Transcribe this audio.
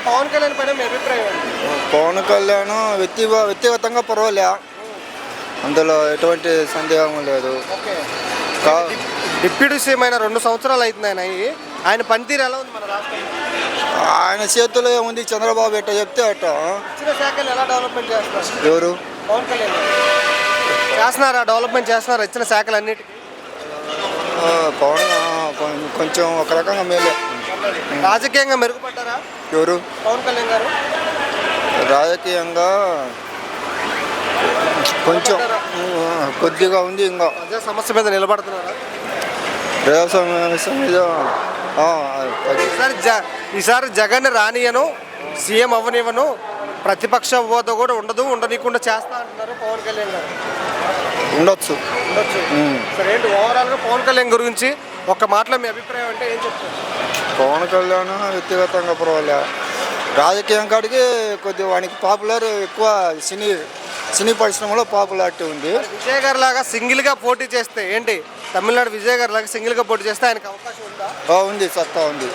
పవన్ కళ్యాణ్ పైన మీ అభిప్రాయం ఏంటి? పవన్ కళ్యాణ్ వ్యక్తిగతంగా పర్వాలే, అందులో ఎటువంటి సందేహం లేదు. ఓకే. డిప్యూటీ సీఎం అయిన 2 సంవత్సరాలు అవుతుంది ఆయన పనితీరు ఎలా ఉంది మన రాష్ట్రంలో? ఆయన చేతుల్లో ఏముంది, చంద్రబాబు ఎట్ట చెప్తే అట్ట. ఇచ్చిన శాఖలు ఎలా డెవలప్మెంట్ చేస్తున్నారు? ఎవరు? పవన్ కళ్యాణ్ చేస్తున్నారా? డెవలప్మెంట్ చేస్తున్నారా ఇచ్చిన శాఖలు అన్నిటికీ? పవన్ కొంచెం ఒక రకంగా మేలే. రాజకీయంగా మెరుగుపడ్డారా ఎవరు? పవన్ కళ్యాణ్ గారు. రాజకీయంగా కొంచెం కొద్దిగా ఉంది. ఇంకా ప్రజా సమస్య మీద నిలబడుతున్నారా? ప్రజాస్వామ్య మీద ఈసారి జగన్ రానియను, సీఎం అవ్వనివ్వను, ప్రతిపక్ష హోదా కూడా ఉండనీయకుండా చేస్తా అంటున్నారు పవన్ కళ్యాణ్ గారు. ఉండొచ్చు. సరే, ఏంటి ఓవరాల్గా పవన్ కళ్యాణ్ గురించి ఒక మాటలో మీ అభిప్రాయం అంటే ఏం చెప్తారు? పవన్ కళ్యాణ్ వ్యక్తిగతంగా పర్వాలే, రాజకీయం కాడికి కొద్దిగా వానికి పాపులర్ ఎక్కువ. సినీ పరిశ్రమలో పాపులారిటీ ఉంది. విజయ్ గారు లాగా సింగిల్గా పోటీ చేస్తే ఏంటి, తమిళనాడు విజయ్ గారు లాగా సింగిల్గా పోటీ చేస్తే ఆయనకు అవకాశం ఉందా? ఉంది, సత్తా ఉంది.